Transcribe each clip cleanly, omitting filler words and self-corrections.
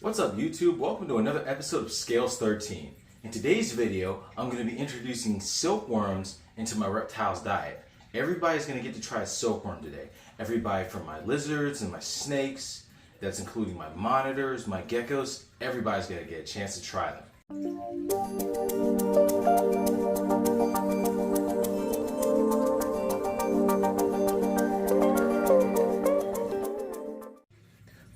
What's up YouTube? Welcome to another episode of Scales 13. In today's video, I'm going to be introducing silkworms into my reptiles diet. Everybody's going to get to try a silkworm today. Everybody from my lizards and my snakes, that's including my monitors, my geckos, everybody's going to get a chance to try them.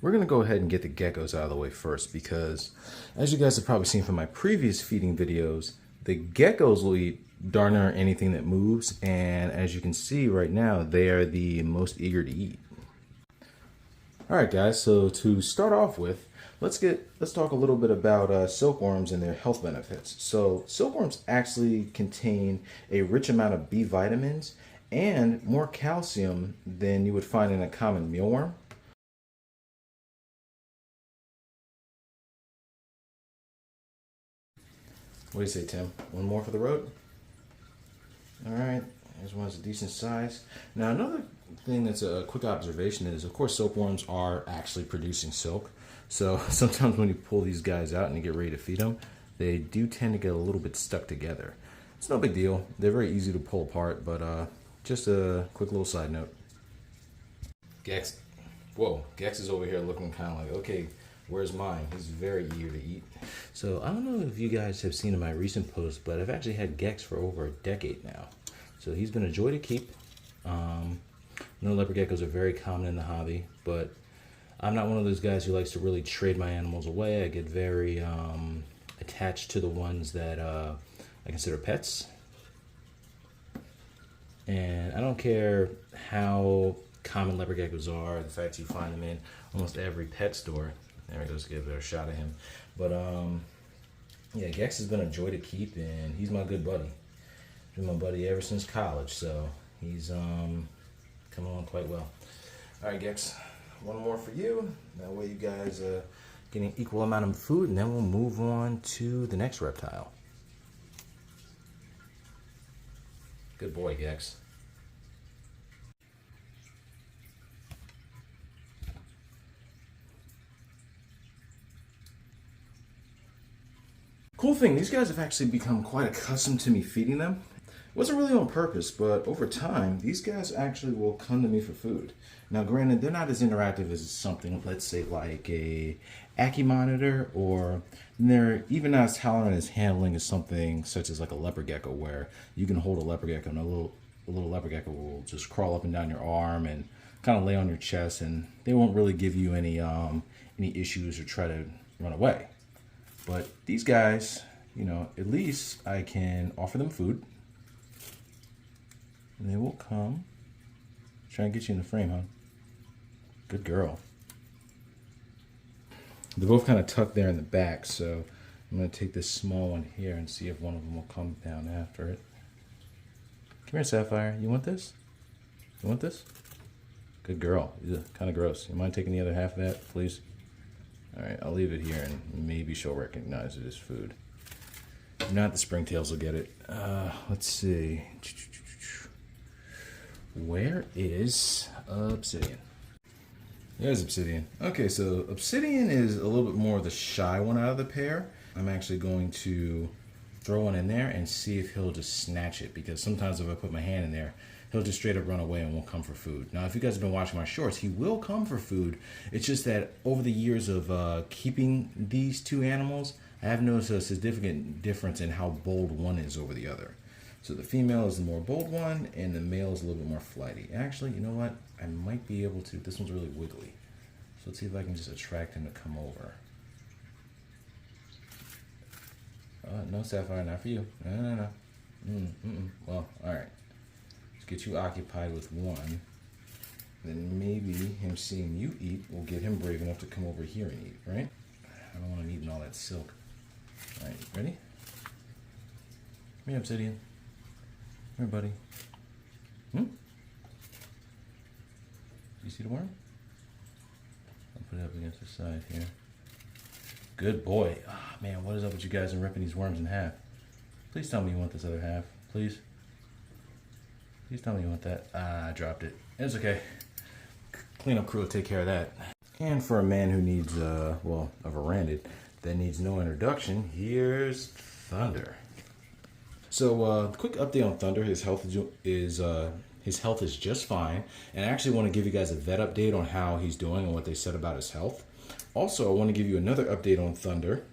We're going to go ahead and get the geckos out of the way first because, as you guys have probably seen from my previous feeding videos, the geckos will eat darn near anything that moves, and as you can see right now, they are the most eager to eat. Alright guys, so to start off with, let's talk a little bit about silkworms and their health benefits. So silkworms actually contain a rich amount of B vitamins and more calcium than you would find in a common mealworm. What do you say, Tim? One more for the road? Alright, here's one that's a decent size. Now another thing that's a quick observation is, of course, silkworms are actually producing silk. So sometimes when you pull these guys out and you get ready to feed them, they do tend to get a little bit stuck together. It's no big deal. They're very easy to pull apart, but just a quick little side note. Gex. Whoa, Gex is over here looking kind of like, okay, where's mine? He's very eager to eat. So I don't know if you guys have seen in my recent posts, but I've actually had Gex for over a decade now. So he's been a joy to keep. I know leopard geckos are very common in the hobby, but I'm not one of those guys who likes to really trade my animals away. I get very attached to the ones that I consider pets. And I don't care how common leopard geckos are, the fact you find them in almost every pet store. There he goes, give it a shot at him. But yeah, Gex has been a joy to keep, and he's my good buddy. He's been my buddy ever since college, so he's coming along quite well. All right, Gex, one more for you. That way you guys get an equal amount of food, and then we'll move on to the next reptile. Good boy, Gex. Cool thing, these guys have actually become quite accustomed to me feeding them. It wasn't really on purpose, but over time, these guys actually will come to me for food. Now granted, they're not as interactive as something, let's say like a Ackie monitor, or they're even not as tolerant as handling as something such as like a leopard gecko, where you can hold a leopard gecko and a little leopard gecko will just crawl up and down your arm and kind of lay on your chest, and they won't really give you any issues or try to run away. But these guys, you know, at least I can offer them food. And they will come. Try and get you in the frame, huh? Good girl. They're both kind of tucked there in the back, so I'm going to take this small one here and see if one of them will come down after it. Come here, Sapphire. You want this? You want this? Good girl. Kind of gross. You mind taking the other half of that, please? Alright, I'll leave it here and maybe she'll recognize it as food. If not, the springtails will get it. Let's see. Where is Obsidian? There's Obsidian. Okay, so Obsidian is a little bit more of the shy one out of the pair. I'm actually going to throw one in there and see if he'll just snatch it, because sometimes if I put my hand in there, he'll just straight up run away and won't come for food. Now, if you guys have been watching my shorts, he will come for food. It's just that over the years of keeping these two animals, I have noticed a significant difference in how bold one is over the other. So the female is the more bold one, and the male is a little bit more flighty. Actually, you know what? I might be able to. This one's really wiggly. So let's see if I can just attract him to come over. No, Sapphire, not for you. No. Well, all right. Get you occupied with one, then maybe him seeing you eat will get him brave enough to come over here and eat, right? I don't want him eating all that silk. All right, ready? Come here, Obsidian. Come here, buddy. You see the worm? I'll put it up against the side here. Good boy. Ah, man, what is up with you guys and ripping these worms in half? Please tell me you want this other half, please. Please tell me you want that. Ah, I dropped it. It's okay. Cleanup crew will take care of that. And for a man who needs, well, a verandid that needs no introduction, here's Thunder. So, quick update on Thunder. His health is just fine, and I actually want to give you guys a vet update on how he's doing and what they said about his health. Also, I want to give you another update on Thunder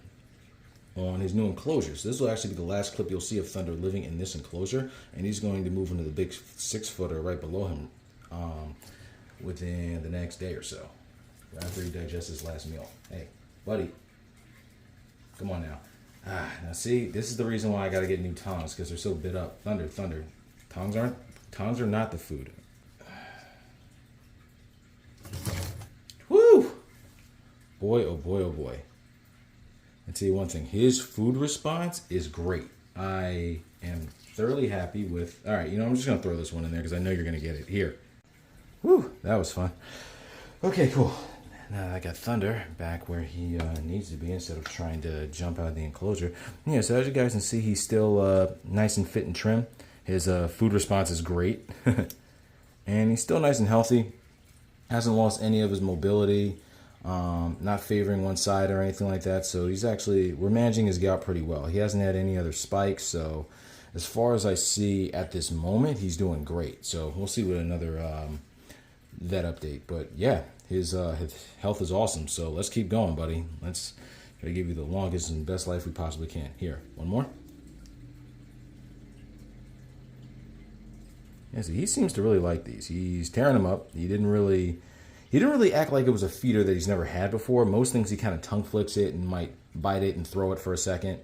on his new enclosure. So this will actually be the last clip you'll see of Thunder living in this enclosure, and he's going to move into the big 6-footer right below him within the next day or so, after he digests his last meal. Hey, buddy, come on now. Now see, this is the reason why I got to get new tongs, because they're so bit up. Thunder. Tongs are not the food. Woo! Boy, oh boy, oh boy. I'll tell you one thing. His food response is great. I am thoroughly happy with... All right, I'm just going to throw this one in there because I know you're going to get it. Here. Woo, that was fun. Okay, cool. Now I got Thunder back where he needs to be instead of trying to jump out of the enclosure. Yeah, so as you guys can see, he's still nice and fit and trim. His food response is great. And he's still nice and healthy. Hasn't lost any of his mobility. Not favoring one side or anything like that. So we're managing his gout pretty well. He hasn't had any other spikes. So as far as I see at this moment, he's doing great. So we'll see with another vet update. But yeah, his health is awesome. So let's keep going, buddy. Let's try to give you the longest and best life we possibly can. Here, one more. Yeah, so he seems to really like these. He's tearing them up. He didn't really act like it was a feeder that he's never had before. Most things he kind of tongue flicks it and might bite it and throw it for a second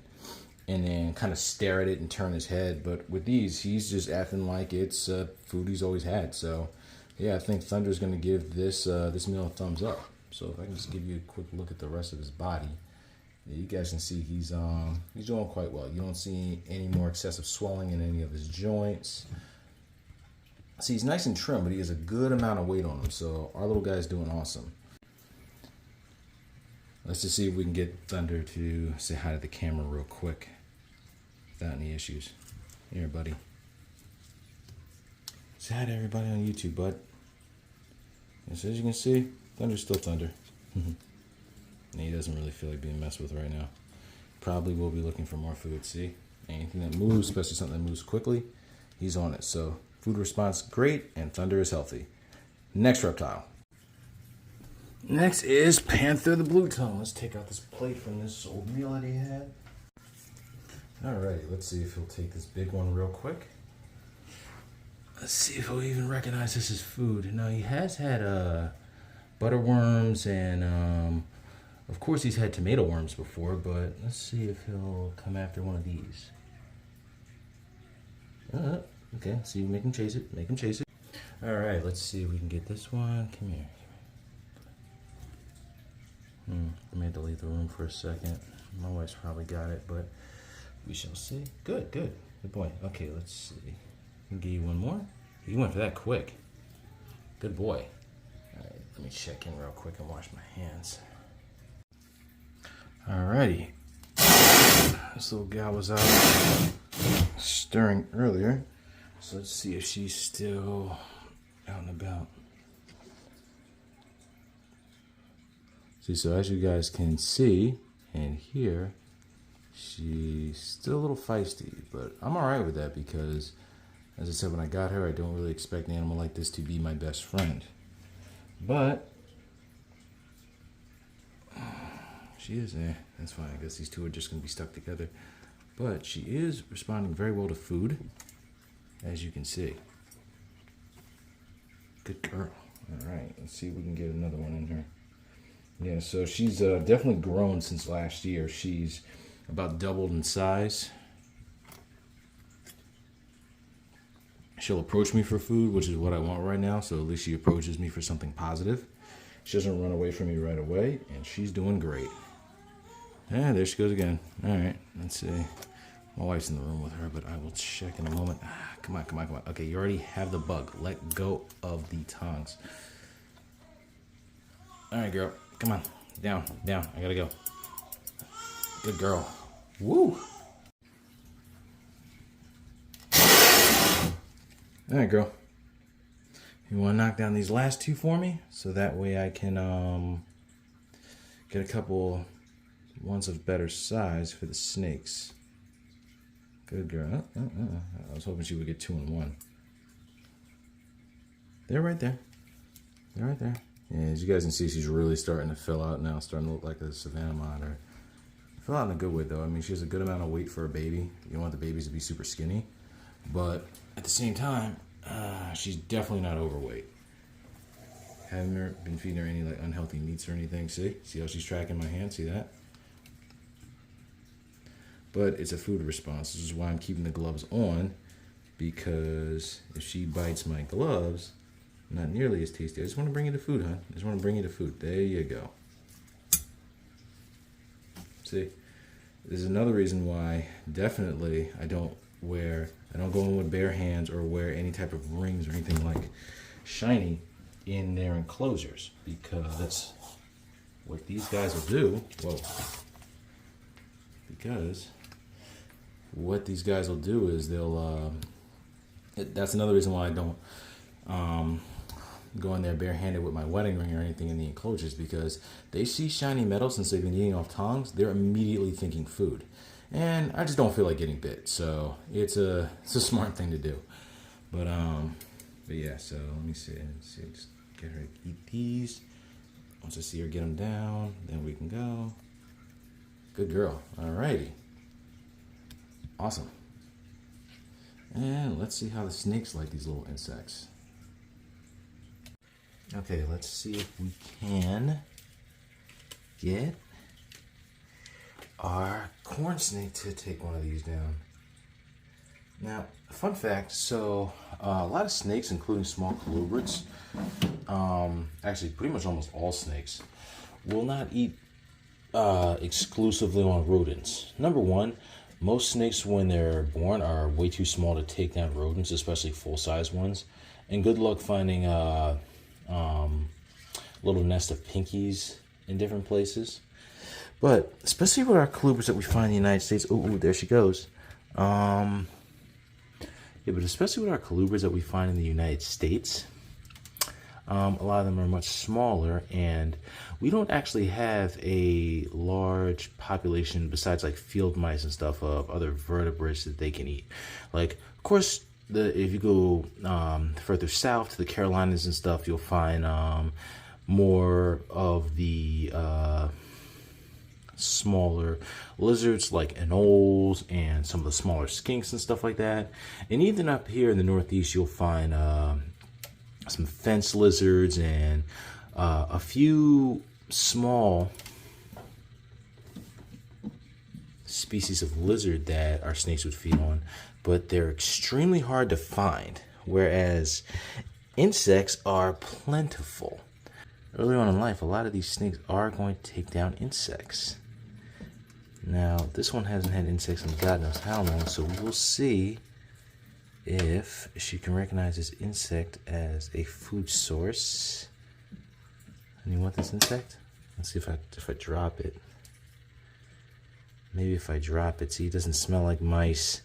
and then kind of stare at it and turn his head. But with these, he's just acting like it's food he's always had. So yeah, I think Thunder's going to give this meal a thumbs up. So if I can just give you a quick look at the rest of his body, yeah, you guys can see he's doing quite well. You don't see any more excessive swelling in any of his joints. See, he's nice and trim, but he has a good amount of weight on him. So our little guy's doing awesome. Let's just see if we can get Thunder to say hi to the camera real quick without any issues. Here, buddy. Say hi to everybody on YouTube, bud. And so as you can see, Thunder's still Thunder. And he doesn't really feel like being messed with right now. Probably will be looking for more food. See? Anything that moves, especially something that moves quickly, he's on it. So food response great, and Thunder is healthy. Next reptile. Next is Panther the Blue Tongue. Let's take out this plate from this old meal that he had. Alrighty, let's see if he'll take this big one real quick. Let's see if he'll even recognize this as food. Now, he has had butterworms and, of course, he's had tomato worms before, but let's see if he'll come after one of these. Okay, so you make him chase it. Make him chase it. All right, let's see if we can get this one. Come here. I may have to leave the room for a second. My wife's probably got it, but we shall see. Good. Good boy. Okay, let's see. Can give you one more. You went for that quick. Good boy. All right, let me check in real quick and wash my hands. All righty. This little gal was out stirring earlier. So let's see if she's still out and about. See, so as you guys can see and hear, she's still a little feisty, but I'm all right with that because, as I said, when I got her, I don't really expect an animal like this to be my best friend. But she is there. That's fine. I guess these two are just going to be stuck together. But she is responding very well to food, as you can see. Good girl. All right, let's see if we can get another one in here. Yeah, so she's definitely grown since last year. She's about doubled in size. She'll approach me for food, which is what I want right now, so at least she approaches me for something positive. She doesn't run away from me right away, and she's doing great. Yeah, there she goes again. All right, let's see. My wife's in the room with her, but I will check in a moment. Come on. Okay, you already have the bug. Let go of the tongs. All right, girl. Come on. Down. I gotta go. Good girl. Woo! All right, girl. You want to knock down these last two for me? So that way I can get a couple ones of better size for the snakes. Good girl. I was hoping she would get 2 in 1. They're right there. They're right there. Yeah, as you guys can see, she's really starting to fill out now, starting to look like a Savannah monitor. Fill out in a good way, though. I mean, she has a good amount of weight for a baby. You don't want the babies to be super skinny. But at the same time, she's definitely not overweight. Haven't been feeding her any like unhealthy meats or anything. See how she's tracking my hand? See that? But it's a food response. This is why I'm keeping the gloves on, because if she bites my gloves, not nearly as tasty. I just want to bring you the food, hon. I just want to bring you the food. There you go. See, this is another reason why definitely I don't go in with bare hands or wear any type of rings or anything like shiny in their enclosures, because what these guys will do, because what these guys will do is they'll, that's another reason why I don't go in there barehanded with my wedding ring or anything in the enclosures, because they see shiny metal since they've been eating off tongs, they're immediately thinking food. And I just don't feel like getting bit, so it's a smart thing to do. But yeah, so let me see, just get her to eat these. Once I see her get them down, then we can go. Good girl. Alrighty. Awesome. And let's see how the snakes like these little insects. Okay, let's see if we can get our corn snake to take one of these down. Now, fun fact, so a lot of snakes, including small colubrids, actually pretty much almost all snakes, will not eat exclusively on rodents. Number one, most snakes when they're born are way too small to take down rodents, especially full-size ones. And good luck finding a little nest of pinkies in different places. But especially with our colubrids that we find in the United States, oh, there she goes. Yeah, but especially with our colubrids that we find in the United States, a lot of them are much smaller, and we don't actually have a large population besides like field mice and stuff of other vertebrates that they can eat. Like, of course, if you go further south to the Carolinas and stuff, you'll find more of the smaller lizards like anoles and some of the smaller skinks and stuff like that. And even up here in the Northeast, you'll find some fence lizards and a few small species of lizard that our snakes would feed on, but they're extremely hard to find, whereas insects are plentiful. Early on in life, a lot of these snakes are going to take down insects. Now, this one hasn't had insects in God knows how long, so we will see if she can recognize this insect as a food source. And you want this insect? Let's see if I drop it. Maybe if I drop it, see, it doesn't smell like mice.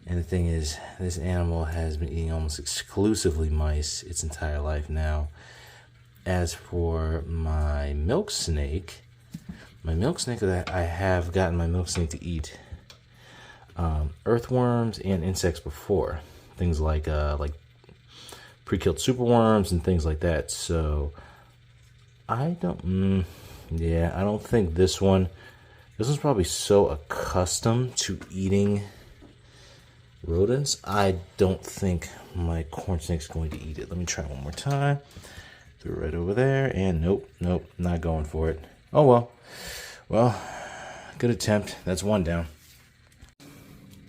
And the thing is, this animal has been eating almost exclusively mice its entire life now. As for my milk snake that I have gotten my milk snake to eat earthworms and insects before, things like pre-killed superworms and things like that. So I don't think this one's probably so accustomed to eating rodents. I don't think my corn snake's going to eat it. Let me try one more time. Throw it right over there, and nope, not going for it. Oh well, good attempt. That's one down.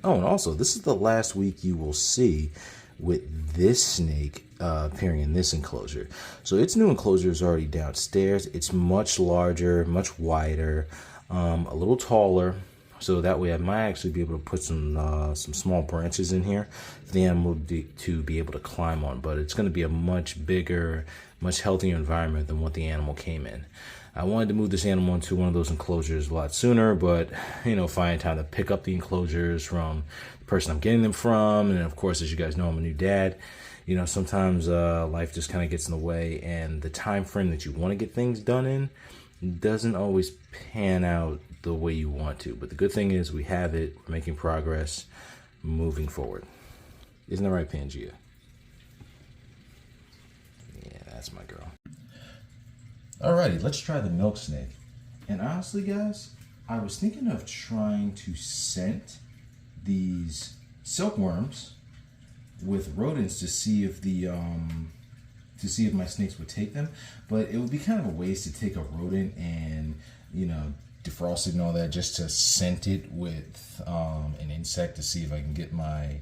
Oh, and also, this is the last week you will see with this snake appearing in this enclosure. So its new enclosure is already downstairs. It's much larger, much wider, a little taller. So that way I might actually be able to put some small branches in here for the animal to be able to climb on. But it's going to be a much bigger, much healthier environment than what the animal came in. I wanted to move this animal into one of those enclosures a lot sooner, but, finding time to pick up the enclosures from the person I'm getting them from. And of course, as you guys know, I'm a new dad. Sometimes life just kind of gets in the way, and the time frame that you want to get things done in doesn't always pan out the way you want to. But the good thing is we have it, we're making progress, moving forward. Isn't that right, Pangea? Yeah, that's my girl. Alrighty, let's try the milk snake. And honestly, guys, I was thinking of trying to scent these silkworms with rodents to see if my snakes would take them. But it would be kind of a waste to take a rodent and, you know, defrost it and all that just to scent it with an insect to see if I can get my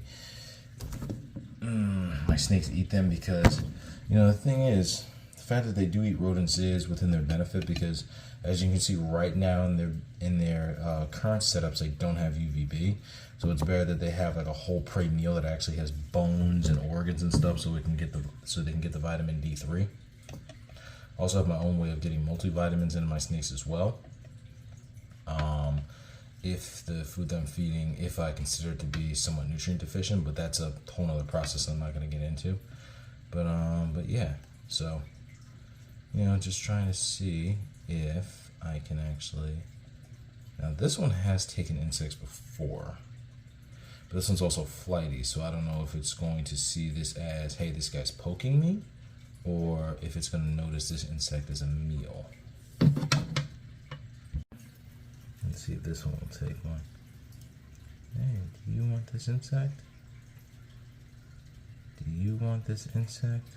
snakes to eat them. Because, you know, the thing is, the fact that they do eat rodents is within their benefit, because as you can see right now in their current setups, they don't have UVB. So it's better that they have like a whole prey meal that actually has bones and organs and stuff, so they can get the vitamin D3. Also have my own way of getting multivitamins into my snakes as well. If the food that I'm feeding, if I consider it to be somewhat nutrient deficient, but that's a whole other process I'm not going to get into. But yeah, so, you know, just trying to see if I can actually. Now this one has taken insects before, but this one's also flighty, so I don't know if it's going to see this as, hey, this guy's poking me, or if it's going to notice this insect as a meal. Let's see if this one will take one. Hey, do you want this insect? Do you want this insect?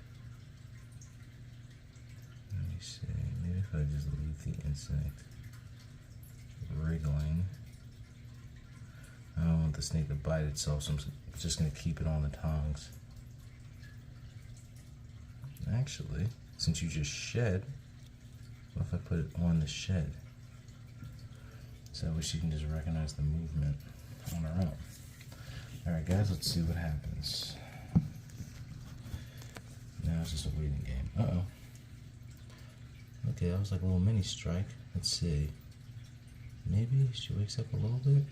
Let me see. Maybe if I just leave the insect wriggling. I don't want the snake to bite itself, so I'm just going to keep it on the tongs. Actually, since you just shed, what if I put it on the shed? So that way she can just recognize the movement on her own. Alright guys, let's see what happens. Now it's just a waiting game. Uh-oh. Okay, that was like a little mini strike. Let's see. Maybe she wakes up a little bit.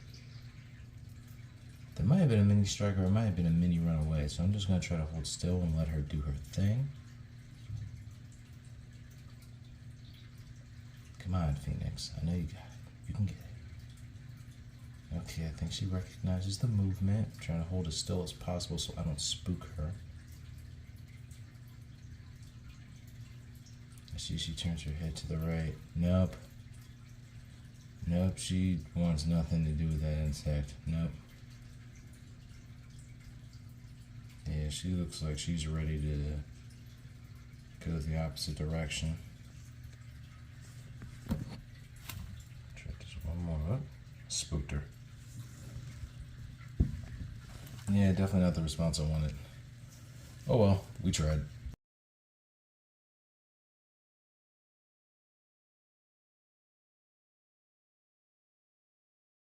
There might have been a mini strike, or it might have been a mini runaway. So I'm just going to try to hold still and let her do her thing. Come on, Phoenix. I know you got it. You can get it. Okay, I think she recognizes the movement. I'm trying to hold as still as possible so I don't spook her. I see she turns her head to the right. Nope. Nope, she wants nothing to do with that insect. Nope. Yeah, she looks like she's ready to go the opposite direction. Try just one more up. Spooked her. Yeah, definitely not the response I wanted. Oh well, we tried.